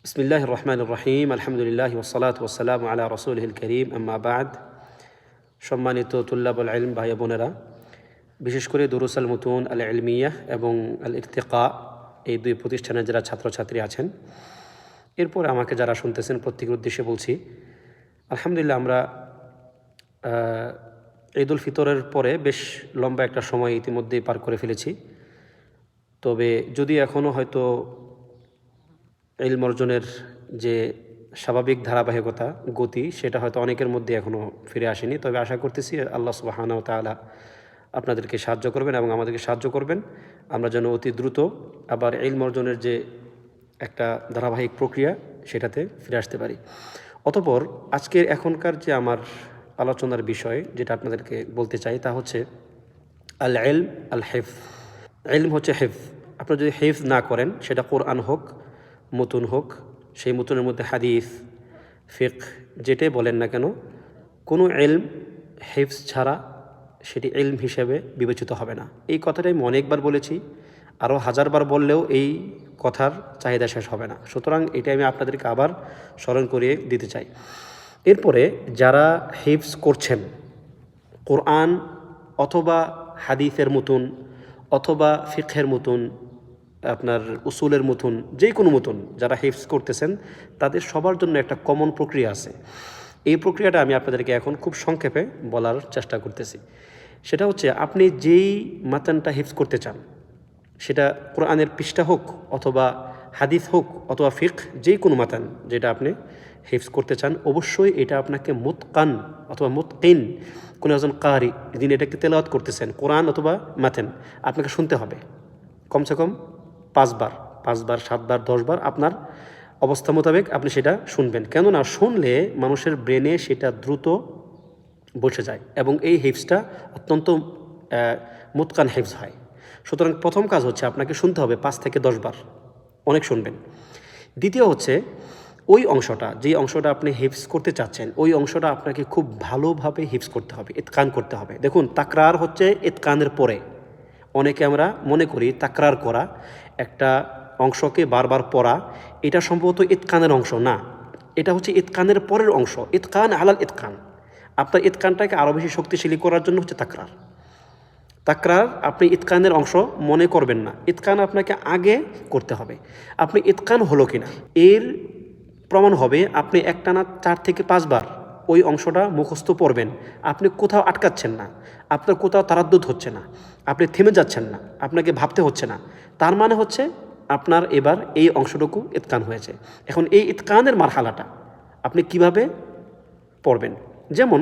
বিসমিল্লাহির রহমানির রহিম আলহামদুলিল্লাহি ওয়াসসালাতু ওয়াসসালামু আলা রাসূলিহিল কারীম আম্মা বা'দ। সম্মানিত তুল্লাবুল ইলম ভাই বোনেরা, বিশেষ করে দুরুস আল মুতুন আল ইলমিয়াহ এবং আল ইরতিকা এই দুই প্রতিষ্ঠানের যারা ছাত্রছাত্রী আছেন, এরপর আমাকে যারা শুনতেছেন প্রত্যেকের উদ্দেশ্যে বলছি আলহামদুলিল্লাহ, আমরা ঈদুল ফিতরের পরে বেশ লম্বা একটা সময় ইতিমধ্যেই পার করে ফেলেছি। তবে যদি এখনও হয়তো ইলম অর্জনের যে স্বাভাবিক ধারাবাহিকতা গতি সেটা হয়তো অনেকের মধ্যে এখনও ফিরে আসেনি, তবে আশা করতেছি আল্লাহ সুবহানাহু ওয়া তাআলা আপনাদেরকে সাহায্য করবেন এবং আমাদেরকে সাহায্য করবেন, আমরা যেন অতি দ্রুত আবার ইলম অর্জনের যে একটা ধারাবাহিক প্রক্রিয়া সেটাতে ফিরে আসতে পারি। অতঃপর আজকের এখনকার যে আমার আলোচনার বিষয় যেটা আপনাদেরকে বলতে চাই তা হচ্ছে আল ইলম আল হিফজ। ইলম হচ্ছে হিফজ। আপনি যদি হিফজ না করেন, সেটা কোরআন হোক, মুতুন হোক, সেই মুতুনের মধ্যে হাদিস, ফিকহ যেটাই বলেন না কেন, কোনো ইলম হিফজ ছাড়া সেটি ইলম হিসেবে বিবেচিত হবে না। এই কথাটাই আমি অনেকবার বলেছি, আরও হাজারবার বললেও এই কথার চাহিদা শেষ হবে না। সুতরাং এটা আমি আপনাদেরকে আবার স্মরণ করিয়ে দিতে চাই। এরপরে যারা হিফজ করছেন কোরআন অথবা হাদিসের মুতুন অথবা ফিকহের মুতুন, আপনার উসুলের মুতুন, যে কোনো মুতুন যারা হিফজ করতেছেন তাদের সবার জন্য একটা কমন প্রক্রিয়া আছে। এই প্রক্রিয়াটা আমি আপনাদেরকে এখন খুব সংক্ষেপে বলার চেষ্টা করতেছি। সেটা হচ্ছে, আপনি যেই মাতানটা হিফজ করতে চান, সেটা কোরআনের পৃষ্ঠা হোক অথবা হাদিস হোক অথবা ফিকহ, যেই কোনো মাতান যেটা আপনি হিফজ করতে চান, অবশ্যই এটা আপনাকে মুতকান অথবা মুতকিন, কোনো একজন কারি যিনি এটাকে তেলাওয়াত করতেছেন কোরআন অথবা মাতেন, আপনাকে শুনতে হবে কমসে কম 5 বার, 7 বার, 10 বার আপনার অবস্থা মোতাবেক আপনি সেটা শুনবেন। কেননা শুনলে মানুষের ব্রেনে সেটা দ্রুত বসে যায় এবং এই হিফজটা অত্যন্ত মুতকান হিফজ হয়। সুতরাং প্রথম কাজ হচ্ছে আপনাকে শুনতে হবে 5 থেকে 10 বার, অনেক শুনবেন। দ্বিতীয় হচ্ছে, ওই অংশটা, যে অংশটা আপনি হিফজ করতে চাচ্ছেন, ওই অংশটা আপনাকে খুব ভালোভাবে হিফজ করতে হবে, ইতকান করতে হবে। দেখুন, তাকরার হচ্ছে ইতকানের পরে। অনেকে আমরা মনে করি তাকরার করা, একটা অংশকে বারবার পড়া, এটা সম্ভবত ইতকানের অংশ না, এটা হচ্ছে ইতকানের পরের অংশ। ইতকান আলাল ইতকান, আপনার ইতকানটাকে আরও বেশি শক্তিশালী করার জন্য হচ্ছে তাকরার। তাকরার আপনি ইতকানের অংশ মনে করবেন না, ইতকান আপনাকে আগে করতে হবে। আপনি ইতকান হলো কিনা এর প্রমাণ হবে আপনি একটানা 4 থেকে 5 বার ওই অংশটা মুখস্থ পড়বেন, আপনি কোথাও আটকাচ্ছেন না, আপনার কোথাও তারাদ্দুদ হচ্ছে না, আপনি থেমে যাচ্ছেন না, আপনাকে ভাবতে হচ্ছে না, তার মানে হচ্ছে আপনার এবার এই অংশটুকু ইতকান হয়েছে। এখন এই ইতকানের মারহালাটা আপনি কিভাবে পড়বেন, যেমন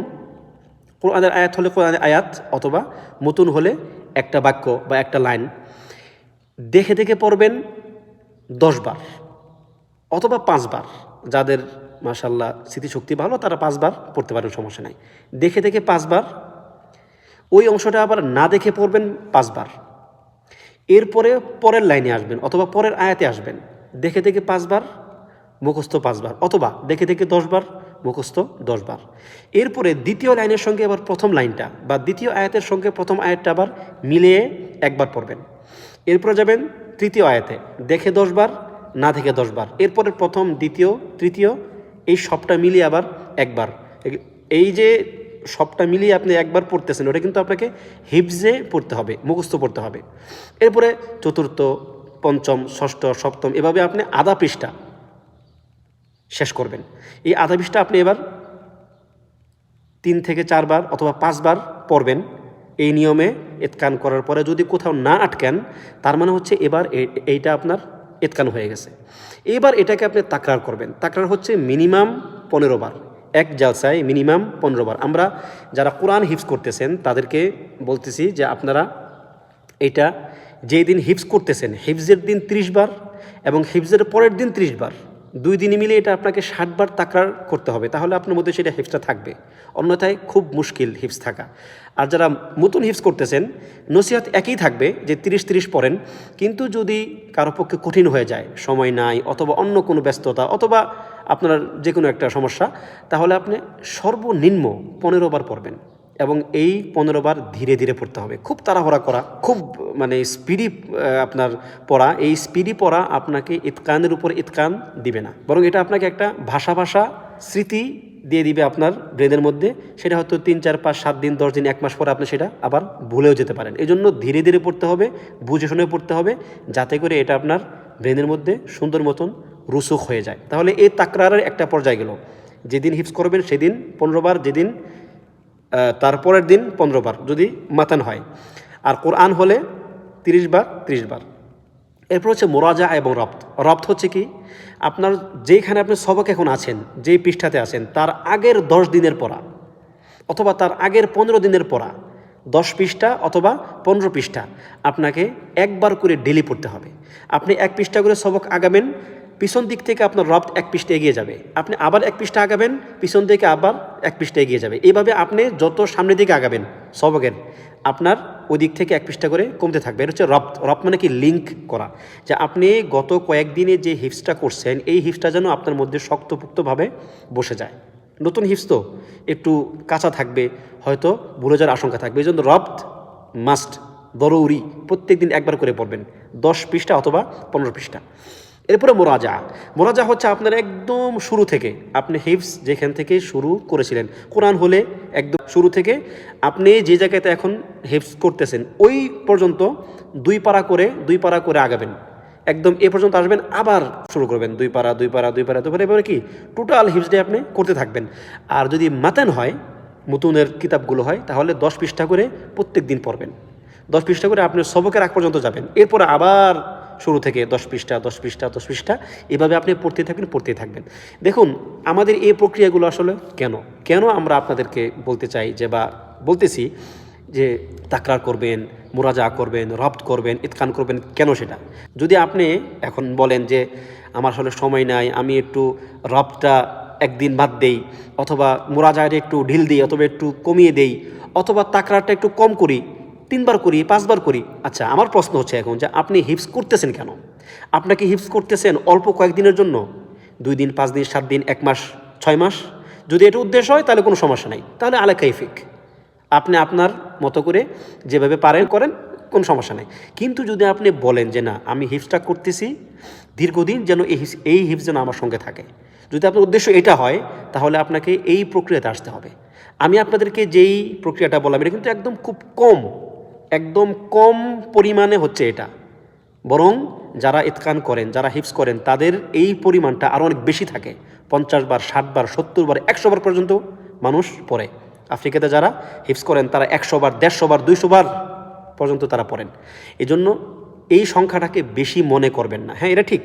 কোরআনের আয়াত হলে কোরআনের আয়াত, অথবা মুতুন হলে একটা বাক্য বা একটা লাইন দেখে দেখে পড়বেন 10 বার অথবা 5 বার। যাদের মাশাআল্লাহ স্মৃতিশক্তি ভালো তারা 5 বার পড়তে পারেন, সমস্যা নাই। দেখে দেখে 5 বার, ওই অংশটা আবার না দেখে পড়বেন 5 বার। এরপরে পরের লাইনে আসবেন অথবা পরের আয়াতে আসবেন, দেখে দেখে 5 বার, মুখস্থ 5 বার, অথবা দেখে দেখে 10 বার, মুখস্থ 10 বার। এরপরে দ্বিতীয় লাইনের সঙ্গে আবার প্রথম লাইনটা বা দ্বিতীয় আয়াতের সঙ্গে প্রথম আয়াতটা আবার মিলিয়ে একবার পড়বেন। এরপরে যাবেন তৃতীয় আয়াতে, দেখে 10 বার, না দেখে 10 বার। এরপরে প্রথম, দ্বিতীয়, তৃতীয়, এই সবটা মিলিয়ে আবার একবার। এই যে সবটা মিলিয়ে আপনি একবার পড়তেছেন, ওটা কিন্তু আপনাকে হিফজে পড়তে হবে, মুখস্থ পড়তে হবে। এরপরে চতুর্থ, পঞ্চম, ষষ্ঠ, সপ্তম, এভাবে আপনি আধা পৃষ্ঠা শেষ করবেন। এই আধা পৃষ্ঠা আপনি এবার 3 থেকে 4 বার অথবা 5 বার পড়বেন। এই নিয়মে ইতকান করার পরে যদি কোথাও না আটকেন, তার মানে হচ্ছে এবার এইটা আপনার ইতকান হয়ে গেছে। এবার এটাকে আপনি তাকরার করবেন। তাকরার হচ্ছে মিনিমাম 15 বার, এক জালসায় মিনিমাম 15 বার। আমরা যারা কোরআন হিফজ করতেছেন তাদেরকে বলতেছি যে আপনারা এটা যেই দিন হিফজ করতেছেন, হিফজের দিন 30 বার এবং হিফজের পরের দিন 30 বার, 2 দিনই মিলে এটা আপনাকে 60 বার তাকরার করতে হবে, তাহলে আপনার মধ্যে সেটা হিফজটা থাকবে। অন্যথায় খুব মুশকিল হিফজ থাকা। আর যারা নতুন হিফজ করতেছেন, নসিহত একই থাকবে যে 30-30 পড়েন, কিন্তু যদি কারো পক্ষে কঠিন হয়ে যায়, সময় নাই অথবা অন্য কোনো ব্যস্ততা অথবা আপনার যে কোনো একটা সমস্যা, তাহলে আপনি সর্বনিম্ন 15 বার পড়বেন। এবং এই 15 বার ধীরে ধীরে পড়তে হবে। খুব তাড়াহুড়া করা, খুব মানে স্পিডি আপনার পড়া, এই স্পিডি পড়া আপনাকে ইতকানের উপর ইতকান দিবে না, বরং এটা আপনাকে একটা ভাষা স্মৃতি দিয়ে দিবে আপনার ব্রেনের মধ্যে। সেটা হয়তো 3, 4, 5, 7 দিন, 10 দিন, 1 মাস পরে আপনি সেটা আবার ভুলেও যেতে পারেন। এই জন্য ধীরে ধীরে পড়তে হবে, বুঝে শুনে পড়তে হবে, যাতে করে এটা আপনার ব্রেনের মধ্যে সুন্দর মতন রুসুখ হয়ে যায়। তাহলে এই তাকরারের একটা পর্যায়ে গেল, যেদিন হিফজ করবেন সেদিন 15 বার, যেদিন তারপরের দিন 15 বার যদি মাতান হয়। আর কোরআন হলে 30 বার 30 বার। এরপর হচ্ছে মোরাজা এবং রপ্ত। রপ্ত হচ্ছে কি, আপনার যেখানে আপনি সবক এখন আছেন, যেই পৃষ্ঠাতে আছেন, তার আগের 10 দিনের পড়া অথবা তার আগের 15 দিনের পড়া, 10 পৃষ্ঠা অথবা 15 পৃষ্ঠা আপনাকে একবার করে ডেলি পড়তে হবে। আপনি 1 পৃষ্ঠা করে সবক আগাবেন, পিছন দিক থেকে আপনার রপ্ত 1 পৃষ্ঠা এগিয়ে যাবে। আপনি আবার 1 পৃষ্ঠা আগাবেন, পিছন থেকে আবার 1 পৃষ্ঠা এগিয়ে যাবে। এইভাবে আপনি যত সামনের দিকে আগাবেন সবকের, আপনার ওই দিক থেকে 1 পৃষ্ঠা করে কমতে থাকবে। এটা হচ্ছে রপ্ত। রপ্ত মানে কি, লিঙ্ক করা, যে আপনি গত কয়েকদিনে যে হিফজটা করছেন, এই হিফজটা যেন আপনার মধ্যে শক্তপোক্তভাবে বসে যায়। নতুন হিফজ তো একটু কাঁচা থাকবে, হয়তো ভুলে যাওয়ার আশঙ্কা থাকবে। এই জন্য রপ্ত মাস্ট, দরুরি, প্রত্যেক দিন একবার করে পড়বেন, 10 পৃষ্ঠা অথবা 15 পৃষ্ঠা। এরপরে মোরাজা। মোরাজা হচ্ছে আপনার একদম শুরু থেকে, আপনি হিফজ যেখান থেকে শুরু করেছিলেন, কোরআন হলে একদম শুরু থেকে আপনি যে জায়গাতে এখন হিফজ করতেছেন ওই পর্যন্ত 2 পারা করে আগাবেন, একদম এ পর্যন্ত আসবেন, আবার শুরু করবেন 2 পারা 2 পারা 2 পারা 2 পারা, এবারে কি টোটাল হিফজটা আপনি করতে থাকবেন। আর যদি মাতান হয়, মুতুনের কিতাবগুলো হয়, তাহলে 10 পৃষ্ঠা করে প্রত্যেক দিন পড়বেন, 10 পৃষ্ঠা করে আপনি সবকের আগ পর্যন্ত যাবেন। এরপরে আবার শুরু থেকে 10 পৃষ্ঠা 10 পৃষ্ঠা 10 পৃষ্ঠা, এভাবে আপনি পড়তেই থাকবেন। দেখুন আমাদের এই প্রক্রিয়াগুলো আসলে কেন আমরা আপনাদেরকে বলতে চাই যে, বা বলতেছি যে তাকরার করবেন, মুরাজা করবেন, রপ্ত করবেন, ইতকান করবেন, কেন সেটা? যদি আপনি এখন বলেন যে আমার আসলে সময় নাই, আমি একটু রপ্তটা একদিন বাদ দেই, অথবা মুরাজাটা একটু ঢিল দিই, অথবা একটু কমিয়ে দেই, অথবা তাকরারটা একটু কম করি, 3 বার করি, 5 বার করি। আচ্ছা, আমার প্রশ্ন হচ্ছে এখন যে আপনি হিফজ করতেছেন কেন? আপনাকে হিফজ করতেছেন অল্প কয়েকদিনের জন্য, 2 দিন, 5 দিন, 7 দিন, 1 মাস, 6 মাস? যদি এটা উদ্দেশ্য হয় তাহলে কোনো সমস্যা নাই, তাহলে আলা কাইফিক, আপনি আপনার মতো করে যেভাবে পারেন করেন, কোনো সমস্যা নেই। কিন্তু যদি আপনি বলেন যে না, আমি হিফজটা করতেছি দীর্ঘদিন, যেন এই হিফজ যেন আমার সঙ্গে থাকে, যদি আপনার উদ্দেশ্য এটা হয়, তাহলে আপনাকে এই প্রক্রিয়াতে আসতে হবে। আমি আপনাদেরকে যেই প্রক্রিয়াটা বললাম, এটা কিন্তু একদম কম পরিমাণে হচ্ছে এটা, বরং যারা ইতকান করেন, যারা হিফজ করেন, তাদের এই পরিমাণটা আরও অনেক বেশি থাকে। 50 বার, 60 বার, 70 বার, 100 বার পর্যন্ত মানুষ পড়ে। আফ্রিকাতে যারা হিফজ করেন তারা 100 বার, 150 বার, 200 বার পর্যন্ত তারা পড়েন। এজন্য এই সংখ্যাটাকে বেশি মনে করবেন না। হ্যাঁ, এটা ঠিক,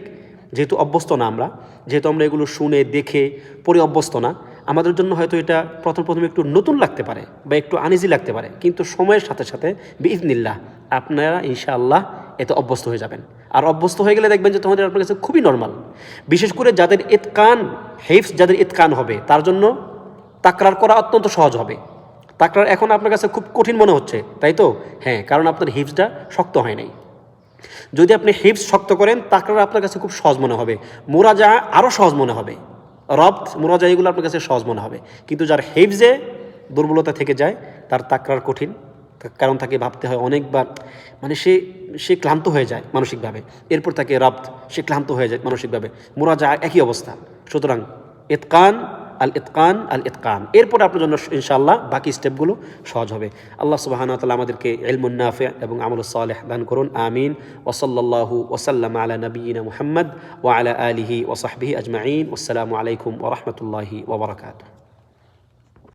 যেহেতু অভ্যস্ত না আমরা, যেহেতু আমরা এগুলো শুনে দেখে পরে অভ্যস্ত না, আমাদের জন্য হয়তো এটা প্রথমে একটু নতুন লাগতে পারে বা একটু আনইজি লাগতে পারে, কিন্তু সময়ের সাথে সাথে বিইজনিল্লাহ আপনারা ইনশাআল্লাহ এতে অভ্যস্ত হয়ে যাবেন। আর অভ্যস্ত হয়ে গেলে দেখবেন যে তোমাদের আপনার কাছে খুবই নর্মাল। বিশেষ করে যাদের হিফজ যাদের ইতকান হবে, তার জন্য তাকরার করা অত্যন্ত সহজ হবে। তাকরার এখন আপনার কাছে খুব কঠিন মনে হচ্ছে, তাই তো? হ্যাঁ, কারণ আপনার হিফজটা শক্ত হয় নাই। যদি আপনি হিফজ শক্ত করেন, তাকরার আপনার কাছে খুব সহজ মনে হবে, মুরাজা আরও সহজ মনে হবে, রপ্ত, মুরাজা এগুলো আপনার কাছে সহজ মনে হবে। কিন্তু যার হিফজে দুর্বলতা থেকে যায়, তার তাকরার কঠিন, কারণ তাকে ভাবতে হয় অনেকবার, মানে সে ক্লান্ত হয়ে যায় মানসিকভাবে। এরপর তাকে রপ্ত, সে ক্লান্ত হয়ে যায় মানসিকভাবে। মুরাজা একই অবস্থা। সুতরাং ইতকান আল ইতকান, এরপর আপনার জন্য ইনশাআল্লাহ বাকি স্টেপগুলো সহজ হবে। আল্লাহ সুবহানাহু ওয়া তাআলা আমাদেরকে ইলমুন নাফি' এবং আমলুস সালেহ দান করুন, আমিন। ওয়া সাল্লাল্লাহু ওয়া সাল্লামা আলা নাবিয়িনা মুহাম্মদ ওয়া আলা আলিহি ওয়া সাহবিহি আজমাইন। আসসালামু আলাইকুম ওয়া রাহমাতুল্লাহি ওয়া বারাকাতুহু।